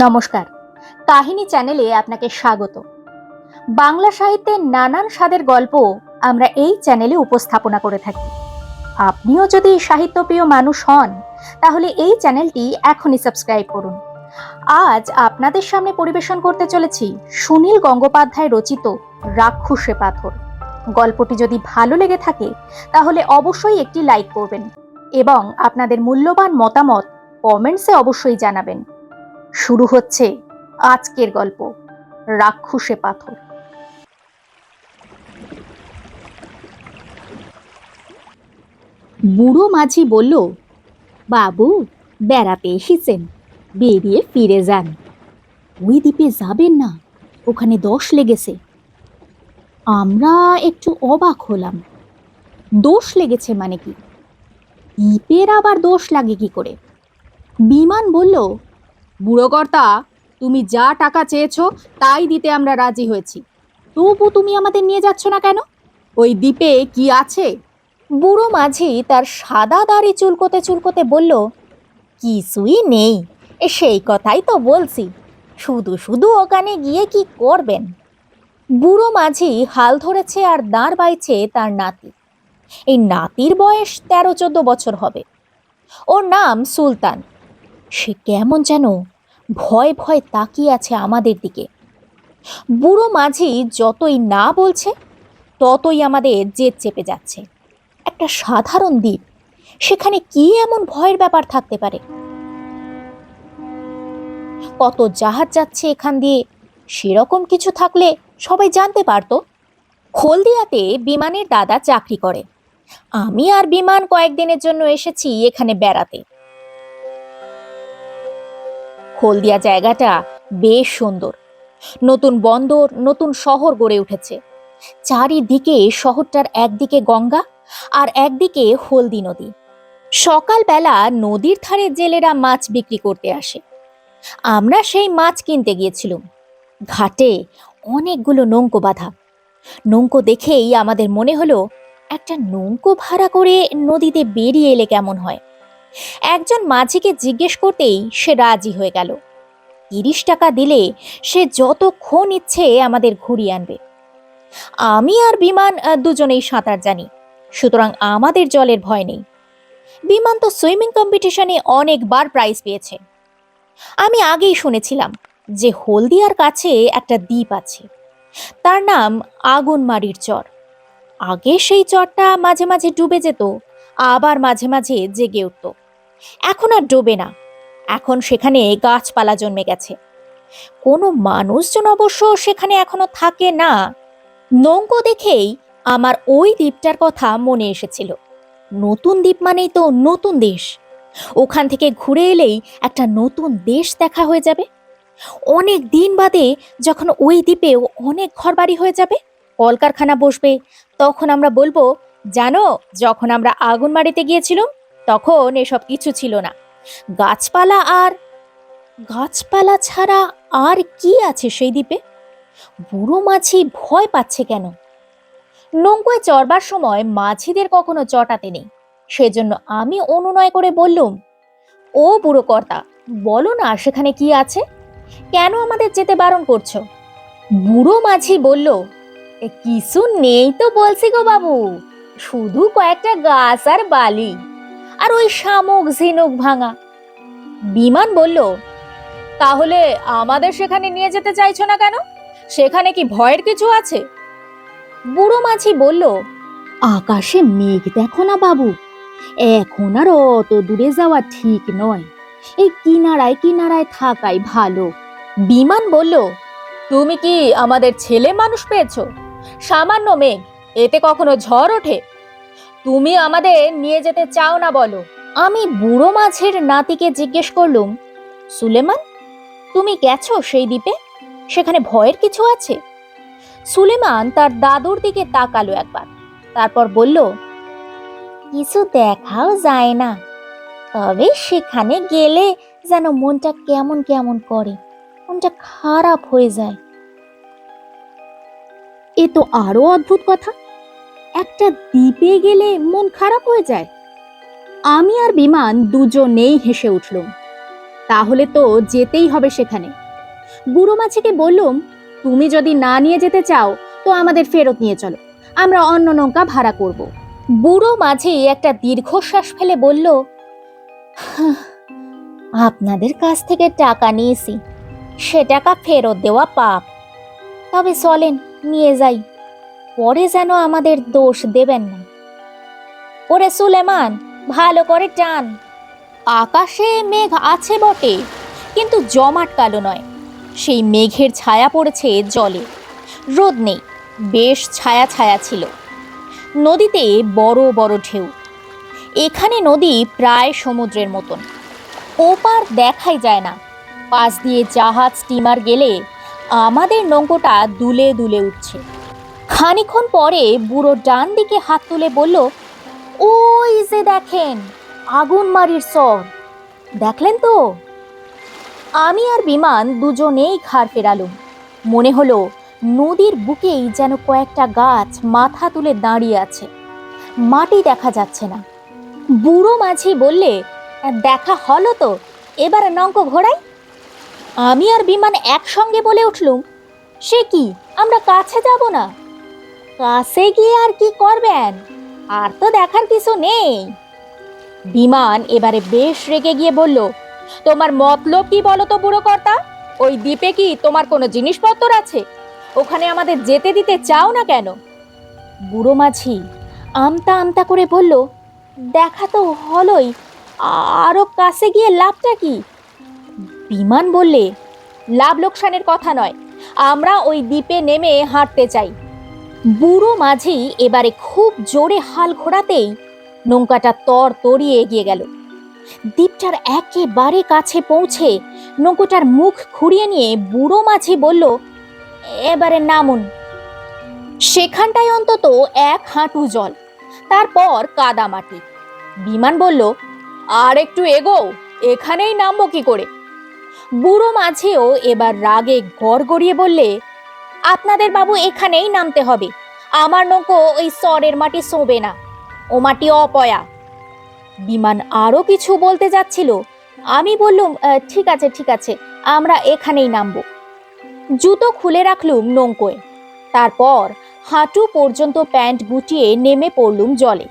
নমস্কার, কাহিনী চ্যানেলে আপনাকে স্বাগত। বাংলা সাহিত্যের নানান স্বাদের গল্প আমরা এই চ্যানেলে উপস্থাপনা করে থাকি। আপনিও যদি সাহিত্যপ্রিয় মানুষ হন, তাহলে এই চ্যানেলটি এখনই সাবস্ক্রাইব করুন। আজ আপনাদের সামনে পরিবেশন করতে চলেছি সুনীল গঙ্গোপাধ্যায় রচিত রাক্ষসে পাথর। গল্পটি যদি ভালো লেগে থাকে তাহলে অবশ্যই একটি লাইক করবেন এবং আপনাদের মূল্যবান মতামত কমেন্টসে অবশ্যই জানাবেন। শুরু হচ্ছে আজকের গল্প, রাক্ষসে পাথর। বুড়ো মাঝি বলল, বাবু বেড়াতে এসেছেন, বেরিয়ে ফিরে যান। ওই দ্বীপে যাবেন না, ওখানে দোষ লেগেছে। আমরা একটু অবাক হলাম। দোষ লেগেছে মানে কি? দ্বীপের আবার দোষ লাগে কি করে? বিমান বলল, বুড়ো কর্তা, তুমি যা টাকা চেয়েছো তাই দিতে আমরা রাজি হয়েছি, তবু তুমি আমাদের নিয়ে যাচ্ছ না কেন? ওই দ্বীপে কি আছে? বুড়ো মাঝি তার সাদা দাড়ি চুলকোতে চুলকোতে বলল, কিছুই নেই, সেই কথাই তো বলছি, শুধু শুধু ওখানে গিয়ে কি করবেন? বুড়ো মাঝি হাল ধরেছে আর দাঁড় বাইছে তার নাতি। এই নাতির বয়স 13-14 বছর হবে। ওর নাম সুলতান। সে কেমন যেন ভয় ভয় তাকিয়ে আছে আমাদের দিকে। বুড়ো মাঝি যতই না বলছে ততই আমাদের জেদ চেপে যাচ্ছে। একটা সাধারণ দ্বীপ, সেখানে কি এমন ভয়ের ব্যাপার থাকতে পারে? কত জাহাজ যাচ্ছে এখান দিয়ে, সেরকম কিছু থাকলে সবাই জানতে পারতো। হলদিয়াতে বিমানের দাদা চাকরি করে। আমি আর বিমান কয়েকদিনের জন্য এসেছি এখানে বেড়াতে। হলদিয়া জায়গাটা বেশ সুন্দর। নতুন বন্দর, নতুন শহর গড়ে উঠেছে। চারিদিকে শহরটার একদিকে গঙ্গা আর একদিকে হলদি নদী। সকালবেলা নদীর ধারে জেলেরা মাছ বিক্রি করতে আসে। আমরা সেই মাছ কিনতে গিয়েছিলাম। ঘাটে অনেকগুলো নৌকো বাঁধা। নৌকো দেখেই আমাদের মনে হলো, একটা নৌকো ভাড়া করে নদীতে বেরিয়ে এলে কেমন হয়। একজন মাঝিকে জিজ্ঞেস করতেই সে রাজি হয়ে গেল। 30 টাকা দিলে সে যতক্ষণ ইচ্ছে আমাদের ঘুরিয়ে আনবে। আমি আর বিমান দুজনেই সাঁতার জানি, সুতরাং আমাদের জলের ভয় নেই। বিমান তো সুইমিং কম্পিটিশনে অনেকবার প্রাইজ পেয়েছে। আমি আগেই শুনেছিলাম যে হলদিয়ার কাছে একটা দ্বীপ আছে, তার নাম আগুনমারির চর। আগে সেই চরটা মাঝে মাঝে ডুবে যেত, আবার মাঝে মাঝে জেগে উঠত। এখন আর ডোবে না, এখন সেখানে গাছপালা জন্মে গেছে। কোনো মানুষজন অবশ্য সেখানে এখনো থাকে না। নৌকো দেখেই আমার ওই দ্বীপটার কথা মনে এসেছিল। নতুন দ্বীপ মানেই তো নতুন দেশ। ওখান থেকে ঘুরে এলেই একটা নতুন দেশ দেখা হয়ে যাবে। অনেক দিন বাদে যখন ওই দ্বীপেও অনেক ঘরবাড়ি হয়ে যাবে, কলকারখানা বসবে, তখন আমরা বলবো, জানো, যখন আমরা আগুনমারিতে গিয়েছিলাম তখন এসব কিছু ছিল না। গাছপালা ছাড়া আর কি আছে সেই দ্বীপে? বুড়ো মাঝি ভয় পাচ্ছে কেন? নৌকোয় চড়বার সময় মাঝিদের কখনো চটাতে নেই, সেজন্য আমি অনুনয় করে বললুম, ও বুড়ো কর্তা, বলো না সেখানে কি আছে, কেন আমাদের যেতে বারণ করছো? বুড়ো মাঝি বলল, কিছু নেই তো বলছি গো বাবু, শুধু কয়েকটা গাছ আর বালি, আর ওই শামুক ঝিনুক ভাঙা। বিমান বলল, তাহলে আমাদের সেখানে নিয়ে যেতে চাইছো না কেন? সেখানে কি ভয়ের কিছু আছে? বুড়ো মাঝি বলল, আকাশে মেঘ দেখো না বাবু, এখন আর অত দূরে যাওয়া ঠিক নয়, এই কিনারায় কিনারায় থাকাই ভালো। বিমান বলল, তুমি কি আমাদের ছেলে মানুষ পেয়েছো? সামান্য মেঘ, এতে কখনো ঝড় ওঠে? তুমি আমাদের নিয়ে যেতে চাও না বলো? আমি বুড়ো মাঝির নাতিকে জিজ্ঞেস করলুম, সুলেমান, তুমি গেছো সেই দ্বীপে? সেখানে ভয়ের কিছু আছে? সুলেমান তার দাদুর দিকে তাকালো একবার, তারপর বলল, কিছু দেখাও যায় না, তবে সেখানে গেলে যেন মনটা কেমন কেমন করে, মনটা খারাপ হয়ে যায়। এ তো আরো অদ্ভুত কথা, একটা দ্বীপে গেলে মন খারাপ হয়ে যায়। আমি আর বিমান দুজনেই হেসে উঠলুম। তাহলে তো যেতেই হবে সেখানে। বুড়ো মাঝিকে বললুম, তুমি যদি না নিয়ে যেতে চাও তো আমাদের ফেরত নিয়ে চলো, আমরা অন্য নৌকা ভাড়া করব। বুড়ো মাঝি একটা দীর্ঘশ্বাস ফেলে বলল, আপনাদের কাছ থেকে টাকা নিয়েছি, সে টাকা ফেরত দেওয়া পাপ। তবে চলেন, নিয়ে যাই, পরে যেন আমাদের দোষ দেবেন না। ওরে সুলেমান, ভালো করে টান। আকাশে মেঘ আছে বটে, কিন্তু জমাট কালো নয়। সেই মেঘের ছায়া পড়েছে জলে, রোদ নেই, বেশ ছায়া ছায়া ছিল। নদীতে বড় বড় ঢেউ। এখানে নদী প্রায় সমুদ্রের মতন, ওপার দেখাই যায় না। পাশ দিয়ে জাহাজ স্টিমার গেলে আমাদের নৌকোটা দুলে দুলে উঠছে। খানিকক্ষণ পরে বুড়ো ডান দিকে হাত তুলে বলল, ওই যে দেখেন, আগুনমারির চর, দেখলেন তো? আমি আর বিমান দুজনেই ঘাড় ফেরালুম। মনে হলো নদীর বুকেই যেন কয়েকটা গাছ মাথা তুলে দাঁড়িয়ে আছে, মাটি দেখা যাচ্ছে না। বুড়ো মাঝি বললে, দেখা হলো তো, এবার নৌকো ঘোরাই। আমি আর বিমান একসঙ্গে বলে উঠলুম, সে কি, আমরা কাছে যাব না? কাছে গিয়ে আর কি করবেন, আর তো দেখার কিছু নেই। বিমান এবারে বেশ রেগে গিয়ে বলল, তোমার মতলব কি বলো তো বুড়ো কর্তা? ওই দ্বীপে কি তোমার কোনো জিনিসপত্র আছে? ওখানে আমাদের যেতে দিতে চাও না কেন? বুড়ো মাঝি আমতা আমতা করে বলল, দেখা তো হলোই, আরো কাছে গিয়ে লাভটা কি? বিমান বললে, লাভ লোকসানের কথা নয়, আমরা ওই দ্বীপে নেমে হাঁটতে চাই। বুড়ো মাঝি এবারে খুব জোরে হাল ঘোরাতেই নৌকাটা তর তরিয়ে এগিয়ে গেল। দ্বীপটার একেবারে কাছে পৌঁছে নৌকোটার মুখ ঘুরিয়ে নিয়ে বুড়ো মাঝি বলল, এবারে নামুন। সেখানটায় অন্তত 1 হাঁটু জল, তারপর কাদা মাটি। বিমান বলল, আর একটু এগোও, এখানেই নামবো কি করে? বুড়ো মাঝিও এবার রাগে গড়গড়িয়ে বললে, আপনাদের বাবু এখানেই নামতে হবে, আমার নৌকো ওই সরের মাটি ছোঁবে না, ও মাটি অপয়া। বিমান আরো কিছু বলতে যাচ্ছিল, আমি বললুম, ঠিক আছে ঠিক আছে, আমরা এখানেই নামবো। জুতো খুলে রাখলুম নৌকোয়, তারপর হাঁটু পর্যন্ত প্যান্ট গুটিয়ে নেমে পড়লুম জলে।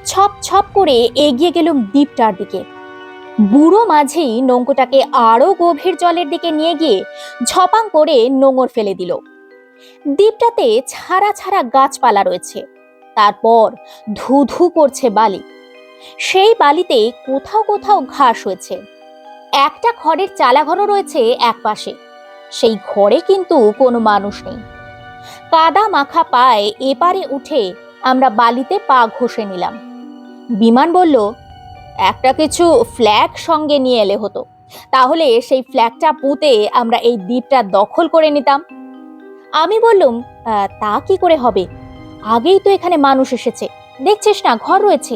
ছপ ছপ করে এগিয়ে গেলুম দ্বীপটার দিকে। বুড়ো মাঝি নৌকোটাকে আরো গভীর জলের দিকে নিয়ে গিয়ে ঝপাং করে নোঙর ফেলে দিল। দ্বীপটাতে ছাড়া ছাড়া গাছপালা রয়েছে, তারপর ধু ধু করছে বালি। সেই বালিতে কোথাও কোথাও ঘাস হয়েছে। একটা খড়ের চালাঘরও রয়েছে এক পাশে, সেই ঘরে কিন্তু কোনো মানুষ নেই। কাদা মাখা পায়ে এপারে উঠে আমরা বালিতে পা ঘষে নিলাম। বিমান বলল, একটা কিছু ফ্ল্যাগ সঙ্গে নিয়ে এলে হতো, তাহলে সেই ফ্ল্যাগটা পুঁতে আমরা এই দ্বীপটা দখল করে নিতাম। আমি বললুম, তা কি করে হবে, আগেই তো এখানে মানুষ এসেছে, দেখছিস না ঘর রয়েছে।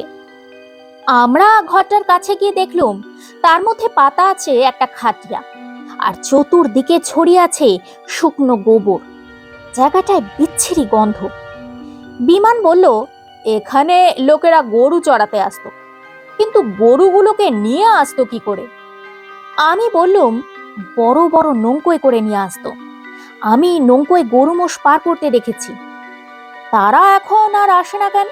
আমরা ঘরটার কাছে গিয়ে দেখলুম তার মধ্যে পাতা আছে একটা খাটিয়া, আর চতুর্দিকে ছড়িয়ে আছে শুকনো গোবর। জায়গাটায় বিচ্ছিরি গন্ধ। বিমান বলল, এখানে লোকেরা গরু চড়াতে আসতো, কিন্তু গরুগুলোকে নিয়ে আসতো কি করে? আমি বললুম, বড় বড় নৌকোয় করে নিয়ে আসতো, আমি নৌকোয় গরু মোষ পার করতে দেখেছি। তারা এখন আর আসে না কেন?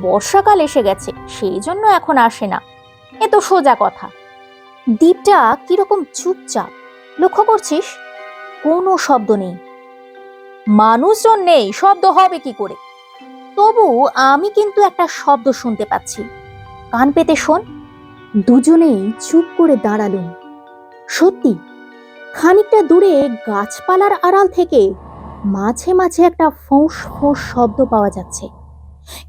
বর্ষাকাল এসে গেছে, সেই জন্য এখন আসে না, এ তো সোজা কথা। দ্বীপটা কিরকম চুপচাপ, লক্ষ্য করছিস? কোনো শব্দ নেই, মানুষজন নেই, শব্দ হবে কি করে? তবু আমি কিন্তু একটা শব্দ শুনতে পাচ্ছি, কান পেতে শোন। দুজনেই চুপ করে দাঁড়ালুম। সত্যি, খানিকটা দূরে গাছপালার আড়াল থেকে মাঝে মাঝে একটা ফোঁস ফোঁস শব্দ পাওয়া যাচ্ছে।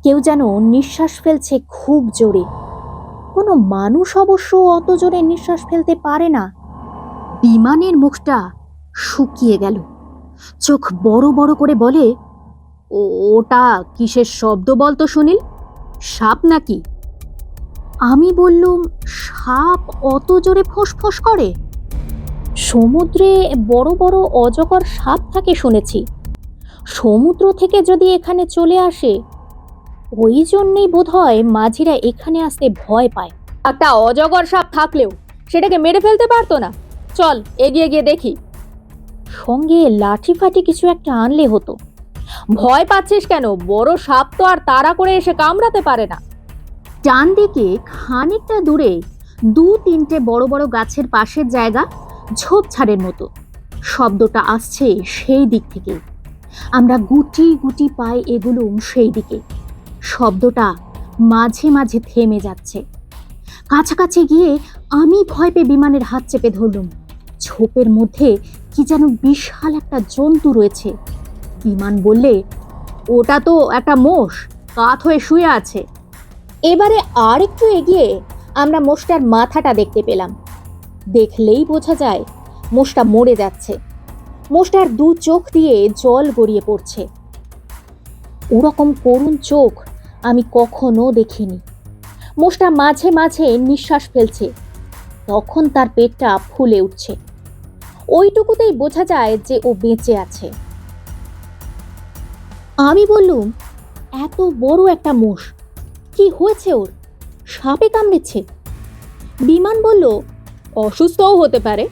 কেউ যেন নিঃশ্বাস ফেলছে খুব জোরে। কোনো মানুষ অবশ্য অত জোরে নিঃশ্বাস ফেলতে পারে না। বিমানের মুখটা শুকিয়ে গেল, চোখ বড় বড় করে বলে, ওটা কিসের শব্দ বলতো সুনীল, সাপ নাকি? আমি বললুম, সাপ অত জোরে ফোঁস করে? সমুদ্রে বড় বড় অজগর সাপ থাকে শুনেছি, সমুদ্র থেকে যদি এখানে চলে আসে, ওই জন্যেই বোধহয় মাঝিরা এখানে আসতে ভয় পায়। একটা অজগর সাপ থাকলেও সেটাকে মেরে ফেলতে পারতো না? চল এগিয়ে গিয়ে দেখি। সঙ্গে লাঠি ফাটি কিছু একটা আনলে হতো। ভয় পাচ্ছিস কেন? বড় সাপ তো আর তাড়া করে এসে কামড়াতে পারে না। ডান দিকে খানিকটা দূরে 2-3টে বড় বড় গাছের পাশের জায়গা ঝোপঝাড়ের মতো। শব্দটা আসছে সেই দিক থেকে। আমরা গুটি গুটি পায়ে এগুলুম সেই দিকে। শব্দটা মাঝে মাঝে থেমে যাচ্ছে। কাছাকাছি গিয়ে আমি ভয় পেয়ে বিমানের হাত চেপে ধরলুম। ঝোপের মধ্যে কি যেন বিশাল একটা জন্তু রয়েছে। বিমান বললে, ওটা তো একটা মোষ, কাত হয়ে শুয়ে আছে। এবারে আর একটু এগিয়ে আমরা মোষটার মাথাটা দেখতে পেলাম। দেখলেই বোঝা যায় মোষটা মরে যাচ্ছে। মোষটার 2 চোখ দিয়ে জল গড়িয়ে পড়ছে। ওরকম করুণ চোখ আমি কখনো দেখিনি। মোষটা মাঝে মাঝে নিঃশ্বাস ফেলছে, তখন তার পেটটা ফুলে উঠছে। ওইটুকুতেই বোঝা যায় যে ও বেঁচে আছে। আমি বললুম, এত বড় একটা মোষ, কি হয়েছে ওর? সাপে কামড়েছে? বিমান বলল, অসুস্থও হতে পারে,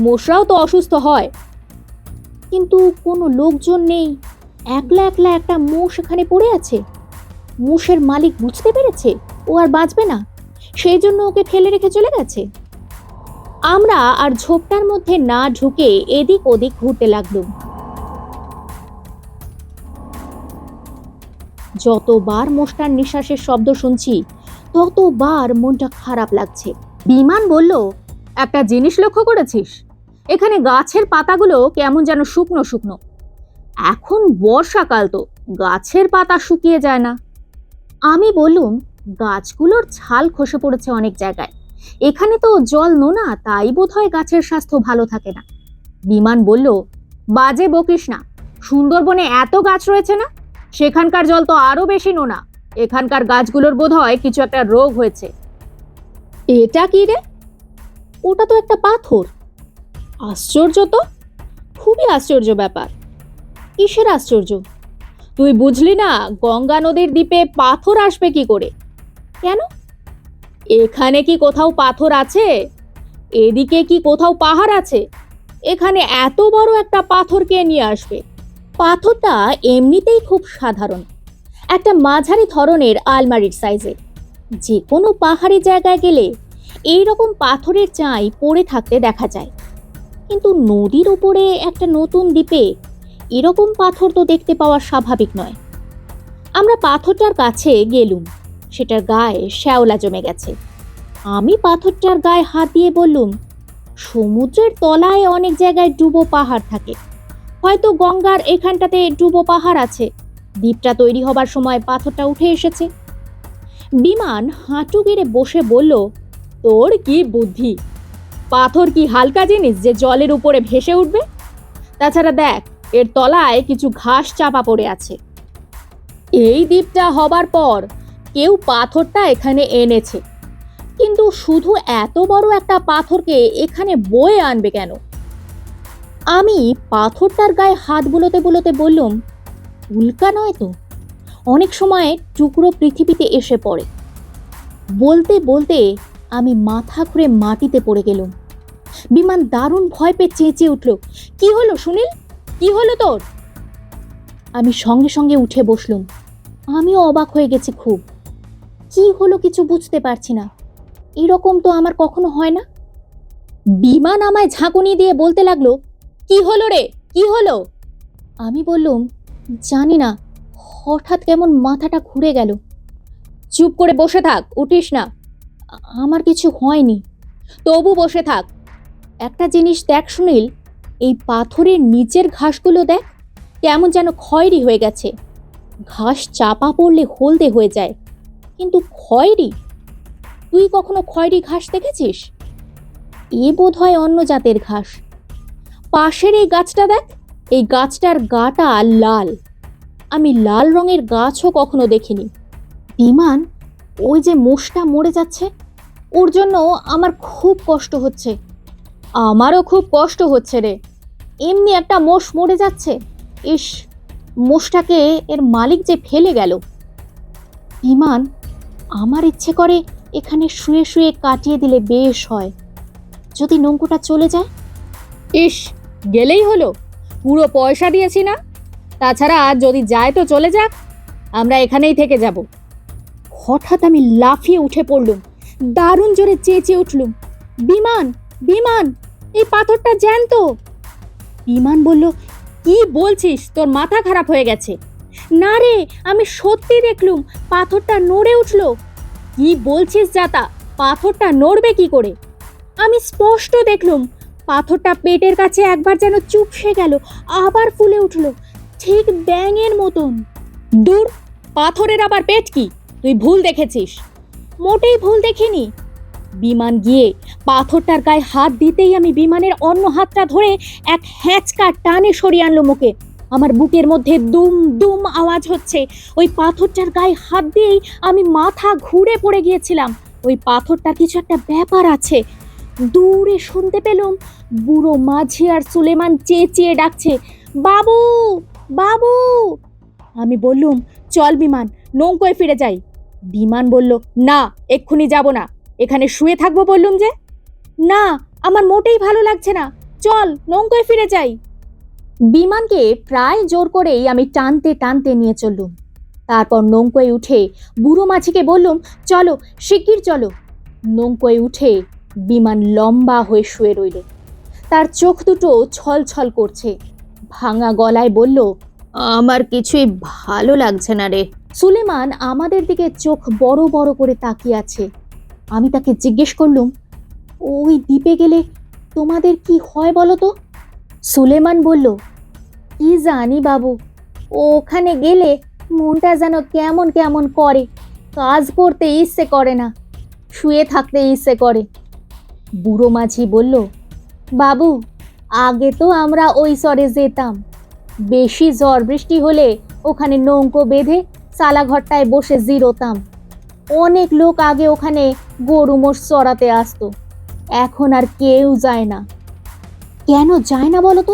মোষরাও তো অসুস্থ হয়। কিন্তু কোনো লোকজন নেই, একলা একলা একটা মোষ এখানে পড়ে আছে। মোষের মালিক বুঝতে পেরেছে ও আর বাঁচবে না, সেই জন্য ওকে ফেলে রেখে চলে গেছে। আমরা আর ঝোপটার মধ্যে না ঢুকে এদিক ওদিক ঘুরতে লাগলুম। যতবার মোষটার নিঃশ্বাসের শব্দ শুনছি ততবার মনটা খারাপ লাগছে। বিমান বলল, একটা জিনিস লক্ষ্য করেছিস? এখানে গাছের পাতাগুলো কেমন যেন শুকনো শুকনো। এখন বর্ষাকাল, তো গাছের পাতা শুকিয়ে যায় না। আমি বললুম, গাছগুলোর ছাল খসে পড়েছে অনেক জায়গায়। এখানে তো জল নোনা, তাই বোধহয় গাছের স্বাস্থ্য ভালো থাকে না। বিমান বলল, বাজে বকিস না, সুন্দরবনে এত গাছ রয়েছে না, সেখানকার জল তো আরো বেশি নোনা। এখানকার গাছগুলোর বোধহয় কিছু একটা রোগ হয়েছে। এটা কি রে? ওটা তো একটা পাথর। আশ্চর্য তো, খুবই আশ্চর্য ব্যাপার। কিসের আশ্চর্য? তুই বুঝলি না গঙ্গা নদীর দ্বীপে পাথর আসবে কি করে? কেন? এখানে কি কোথাও পাথর আছে? এদিকে কি কোথাও পাহাড় আছে? এখানে এত বড় একটা পাথর কে নিয়ে আসবে? পাথরটা এমনিতেই খুব সাধারণ, একটা মাঝারি ধরনের আলমারির সাইজের। যে কোনো পাহাড়ি জায়গায় গেলে এই রকম পাথরের চাই পড়ে থাকতে দেখা যায়, কিন্তু নদীর উপরে একটা নতুন দ্বীপে এরকম পাথর তো দেখতে পাওয়া স্বাভাবিক নয়। আমরা পাথরটার কাছে গেলুম। সেটার গায়ে শ্যাওলা জমে গেছে। আমি পাথরটার গায়ে হাত দিয়ে বললুম, সমুদ্রের তলায় অনেক জায়গায় ডুবো পাহাড় থাকে, হয়তো গঙ্গার এখানটাতে ডুবো পাহাড় আছে। দ্বীপটা তৈরি হবার সময় পাথরটা উঠে এসেছে। বিমান হাঁটু গেড়ে বসে বলল, তোর কি বুদ্ধি! পাথর কি হালকা জিনিস যে জলের উপরে ভেসে উঠবে? তাছাড়া দেখ, এর তলায় কিছু ঘাস চাপা পড়ে আছে। এই দ্বীপটা হবার পর কেউ পাথরটা এখানে এনেছে, কিন্তু শুধু এত বড় একটা পাথরকে এখানে বয়ে আনবে কেন? আমি পাথরটার গায়ে হাত বুলোতে বুলোতে বললুম, উল্কা নয় তো, অনেক সময় টুকরো পৃথিবীতে এসে পড়ে। বলতে বলতে আমি মাথা ঘুরে মাটিতে পড়ে গেলুম। বিমান দারুণ ভয় পেয়ে চেঁচিয়ে উঠল, কি হলো সুনীল, কি হলো তোর? আমি সঙ্গে সঙ্গে উঠে বসলুম। আমিও অবাক হয়ে গেছি খুব। কি হলো কিছু বুঝতে পারছি না, এরকম তো আমার কখনো হয় না। বিমান আমায় ঝাঁকুনি দিয়ে বলতে লাগলো, কি হলো রে, কি হলো? আমি বললুম, জানি না, হঠাৎ কেমন মাথাটা ঘুরে গেল। চুপ করে বসে থাক, উঠিস না। আমার কিছু হয়নি। তবু বসে থাক। একটা জিনিস দেখ সুনীল, এই পাথরের নিচের ঘাসগুলো দেখ, কেমন যেন খয়েরি হয়ে গেছে। ঘাস চাপা পড়লে হলদে হয়ে যায়, কিন্তু খয়েরি? তুই কখনো খয়েরি ঘাস দেখেছিস? এ বোধহয় অন্য জাতের ঘাস। পাশের এই গাছটা দেখ, এই গাছটার গাটা লাল। আমি লাল রঙের গাছও কখনো দেখিনি। বিমান, ওই যে মোষটা মরে যাচ্ছে, ওর জন্য আমার খুব কষ্ট হচ্ছে। আমারও খুব কষ্ট হচ্ছে রে, এমনি একটা মোষ মরে যাচ্ছে। ইস, মোষটাকে এর মালিক যে ফেলে গেল। বিমান, আমার ইচ্ছে করে এখানে শুয়ে শুয়ে কাটিয়ে দিলে বেশ হয়। যদি নৌকোটা চলে যায়? ইস, গেলেই হলো, পুরো পয়সা দিয়েছি না। তাছাড়া যদি যায় তো চলে যাক, আমরা এখানেই থেকে যাব। হঠাৎ আমি লাফিয়ে উঠে পড়লুম, দারুণ জোরে চেঁচিয়ে উঠলুম, বিমান, বিমান, এই পাথরটা জ্যান্ত। বিমান বলল, কি বলছিস, তোর মাথা খারাপ হয়ে গেছে? না রে, আমি সত্যি দেখলুম পাথরটা নড়ে উঠল। কি বলছিস জাতা, পাথরটা নড়বে কি করে? আমি স্পষ্ট দেখলুম পাথরটা পেটের কাছে একবার যেন চুপসে গেল, আবার ফুলে উঠল, ঠিক ব্যাঙের মতন। দূর, পাথরের আবার পেট কি? তুই ভুল দেখেছিস। মোটেই ভুল দেখিনি। বিমান গিয়ে পাথরটার গায়ে হাত দিতেই আমি বিমানের অন্য হাতটা ধরে এক হ্যাঁচকা টানে সরিয়ে আনলো মুখে। আমার বুকের মধ্যে দুম দুম আওয়াজ হচ্ছে। ওই পাথরটার গায়ে হাত দিয়েই আমি মাথা ঘুরে পড়ে গিয়েছিলাম। ওই পাথরটার কিছু একটা ব্যাপার আছে। দূরে শুনতে পেলুম বুড়ো মাঝি আর সুলেমান চেঁচিয়ে ডাকছে, বাবু, বাবু। আমি বললুম, চল বিমান, নৌকোয় ফিরে যাই। বিমান বলল, না, এক্ষুনি যাব না, এখানে শুয়ে থাকবো বললুম যে। না, আমার মোটেই ভালো লাগছে না, চল নৌকোয় ফিরে যাই। বিমানকে প্রায় জোর করেই আমি টানতে টানতে নিয়ে চললুম। তারপর নৌকোয় উঠে বুড়ো মাঝিকে বললুম, চলো, শিগগির চলো। নৌকোয় উঠে বিমান লম্বা হয়ে শুয়ে রইল। তার চোখ দুটো ছল ছল করছে। ভাঙা গলায় বলল, আমার কিছুই ভালো লাগছে না রে। সুলেমান আমাদের দিকে চোখ বড় বড় করে তাকিয়ে আছে। আমি তাকে জিজ্ঞেস করলুম, ওই দ্বীপে গেলে তোমাদের কি হয় বলো তো? সুলেমান বলল, কি জানি বাবু, ওখানে গেলে মনটা যেন কেমন কেমন করে, কাজ করতে ইচ্ছে করে না, শুয়ে থাকতে ইচ্ছে করে। বুড়ো মাঝি বলল, বাবু, আগে তো আমরা ওই চরে যেতাম। বেশি ঝড় বৃষ্টি হলে ওখানে নৌকো বেঁধে চালাঘরটায় বসে জিরোতাম। অনেক লোক আগে ওখানে গরু মোষ চড়াতে আসতো, এখন আর কেউ যায় না। কেন যায় না বলো তো?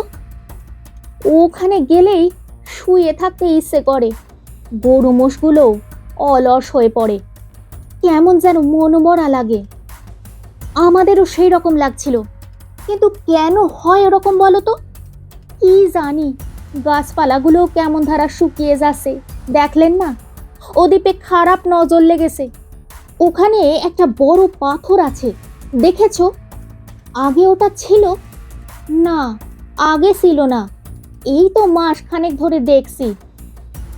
ওখানে গেলেই শুয়ে থাকতে ইচ্ছে করে, গরু মোষগুলো অলস হয়ে পড়ে, কেমন যেন মনমরা লাগে। আমাদেরও সেই রকম লাগছিল, কিন্তু কেন হয় এরকম বলো তো? কি জানি, গাছপালাগুলো কেমন ধারা শুকিয়ে যাচ্ছে, দেখলেন না? ও দ্বীপে খারাপ নজর লেগেছে। ওখানে একটা বড় পাথর আছে, দেখেছো? আগে ওটা ছিল না, আগে ছিল না, এই তো মাস খানেক ধরে দেখছি।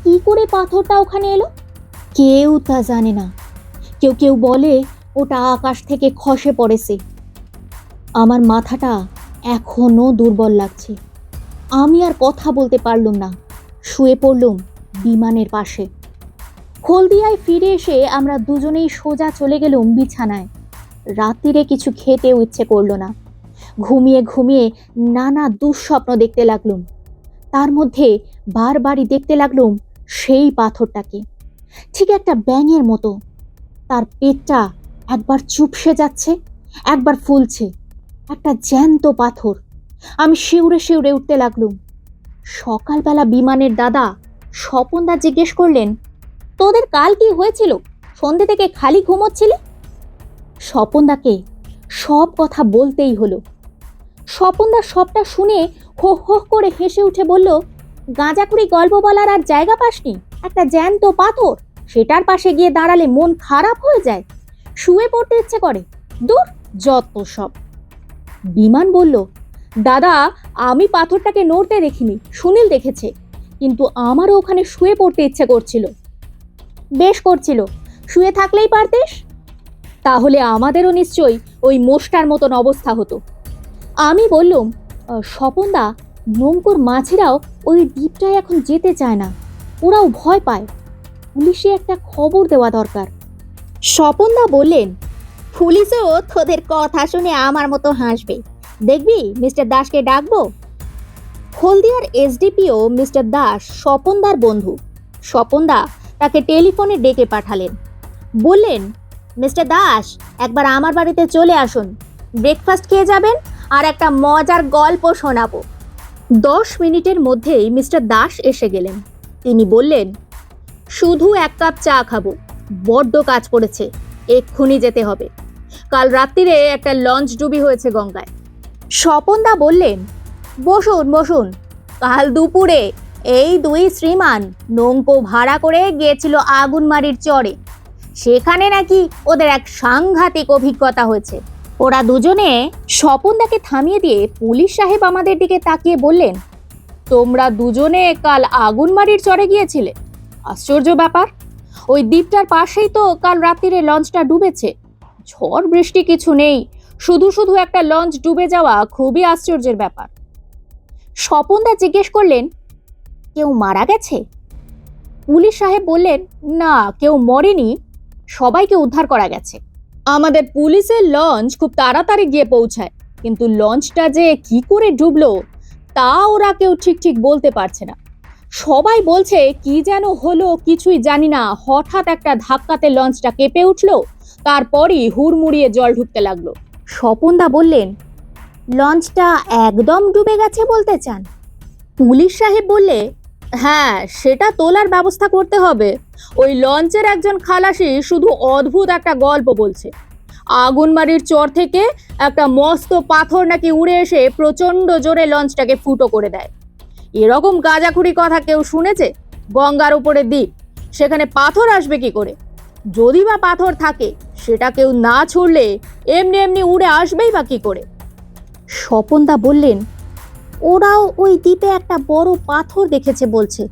কি করে পাথরটা ওখানে এলো কেউ তা জানে না। কেউ কেউ বলে ওটা আকাশ থেকে খসে পড়েছে। আমার মাথাটা এখনো দুর্বল লাগছে। আমি আর কথা বলতে পারলুম না, শুয়ে পড়লুম বিমানের পাশে। হলদিয়ায় ফিরে এসে আমরা দুজনেই সোজা চলে গেলুম বিছানায়। রাত্রিরে কিছু খেতেও ইচ্ছে করলো না। ঘুমিয়ে ঘুমিয়ে নানা দুঃস্বপ্ন দেখতে লাগলুম। তার মধ্যে বারবারই দেখতে লাগলুম সেই পাথরটাকে, ঠিক একটা ব্যাঙের মতো। তার পেটটা একবার চুপসে যাচ্ছে, একবার ফুলছে, একটা জ্যান্ত পাথর। আমি শিউরে শিউরে উঠতে লাগলুম। সকালবেলা বিমানের দাদা স্বপনদা জিজ্ঞেস করলেন, তোদের কাল কি হয়েছিল? সন্ধে থেকে খালি ঘুমোচ্ছিলি? স্বপনদাকে সব কথা বলতেই হলো। স্বপনদা সবটা শুনে হো হো করে হেসে উঠে বলল, গাঁজাখুরি গল্প বলার আর জায়গা পাসনি? একটা জ্যান্ত পাথর, সেটার পাশে গিয়ে দাঁড়ালে মন খারাপ হয়ে যায়, শুয়ে পড়তে ইচ্ছে করে, দূর যত সব। বিমান বলল, দাদা, আমি পাথরটাকে নড়তে দেখিনি, সুনীল দেখেছে, কিন্তু আমারও ওখানে শুয়ে পড়তে ইচ্ছে করছিল। বেশ করছিল, শুয়ে থাকলেই পারতিস। তাহলে আমাদেরও নিশ্চয়ই ওই মোষটার মতন অবস্থা হতো। আমি বললুম, স্বপনদা, নৌকোর মাঝিরাও ওই দ্বীপটায় এখন যেতে চায় না, ওরাও ভয় পায়, পুলিশে একটা খবর দেওয়া দরকার। স্বপনদা বললেন, পুলিশও তোদের কথা শুনে আমার মতো হাসবে, দেখবি মিস্টার দাসকে ডাকবো। হলদিয়ার এসডিপিও মিস্টার দাস স্বপনদার বন্ধু। স্বপনদা তাকে টেলিফোনে ডেকে পাঠালেন। বললেন, মিস্টার দাস, একবার আমার বাড়িতে চলে আসুন, ব্রেকফাস্ট খেয়ে যাবেন আর একটা মজার গল্প শোনাবো। 10 মিনিটের মধ্যেই মিস্টার দাস এসে গেলেন। তিনি বললেন, শুধু 1 কাপ চা খাবো, বড্ড কাজ পড়েছে, এক্ষুনি যেতে হবে। কাল রাত্রিরে একটা লঞ্চ ডুবি হয়েছে গঙ্গায়। স্বপনদা বললেন, বসুন বসুন। কাল দুপুরে এই দুই শ্রীমান নৌকো ভাড়া করে গিয়েছিল আগুনমারির চরে। সেখানে নাকি ওদের এক সাংঘাতিক অভিজ্ঞতা হয়েছে। ওরা দুজনে স্বপনদাকে থামিয়ে দিয়ে পুলিশ সাহেব আমাদের দিকে তাকিয়ে বললেন, তোমরা দুজনে কাল আগুনমারির চরে গিয়েছিলে? আশ্চর্য ব্যাপার, ওই দ্বীপটার পাশেই তো কাল রাত্রিরে লঞ্চটা ডুবেছে। ঝড় বৃষ্টি কিছু নেই, শুধু শুধু একটা লঞ্চ ডুবে যাওয়া খুবই আশ্চর্যের ব্যাপার। স্বপনদা জিজ্ঞেস করলেন, কেউ মারা গেছে? পুলিশ সাহেব বললেন, না, কেউ মরেনি, সবাইকে উদ্ধার করা গেছে। আমাদের পুলিশের লঞ্চ খুব তাড়াতাড়ি গিয়ে পৌঁছায়, কিন্তু লঞ্চটা যে কি করে ডুবলো তা ওরা কেউ ঠিক বলতে পারছে না। সবাই বলছে কি যেন হলো কিছুই জানি না, হঠাৎ একটা ধাক্কাতে লঞ্চটা কেঁপে উঠলো, তারপরই হুড়মুড়িয়ে জল ঢুকতে লাগলো। স্বপনদা বললেন, লঞ্চটা একদম ডুবে গেছে বলতে চান? পুলিশ সাহেব বললে, হ্যাঁ, সেটা তোলার ব্যবস্থা করতে হবে। ওই লঞ্চের একজন খালাসি শুধু অদ্ভুত একটা গল্প বলছে। আগুনমারির চর থেকে একটা মস্ত পাথর নাকি উড়ে এসে প্রচন্ড জোরে লঞ্চটাকে ফুটো করে দেয়। এরকম গাঁজাখুরি কথা কেউ শুনেছে? গঙ্গার উপরে দ্বীপ, সেখানে পাথর আসবে কি করে? যদি বা পাথর থাকে, সেটা কেউ না ছুড়লে এমনি এমনি উড়ে আসবেই বা কি করে? স্বপনদা বললেন, ওরাও ওই দ্বীপে একটা বড় পাথর দেখেছে বলছে।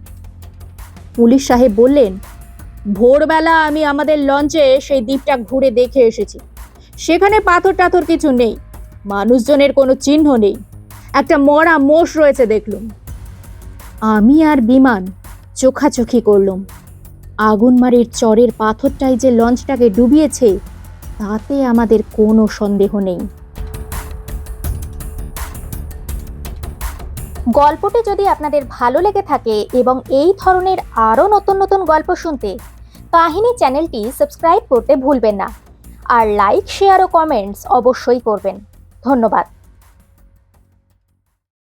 পুলিশ সাহেব বললেন, ভোরবেলা আমি আমাদের লঞ্চে সেই দ্বীপটা ঘুরে দেখে এসেছি। সেখানে পাথর টাথর কিছু নেই, মানুষজনের কোনো চিহ্ন নেই, একটা মরা মোষ রয়েছে দেখলুম। আমি আর বিমান চোখাচোখি করলাম। আগুনমারির চরের পাথরটাই যে লঞ্চটাকে ডুবিয়েছে তাতে আমাদের কোনো সন্দেহ নেই। গল্পটি যদি আপনাদের ভালো লেগে থাকে এবং এই ধরনের আরও নতুন নতুন গল্প শুনতে কাহিনী চ্যানেলটি সাবস্ক্রাইব করতে ভুলবেন না। আর লাইক, শেয়ার ও কমেন্টস অবশ্যই করবেন। ধন্যবাদ।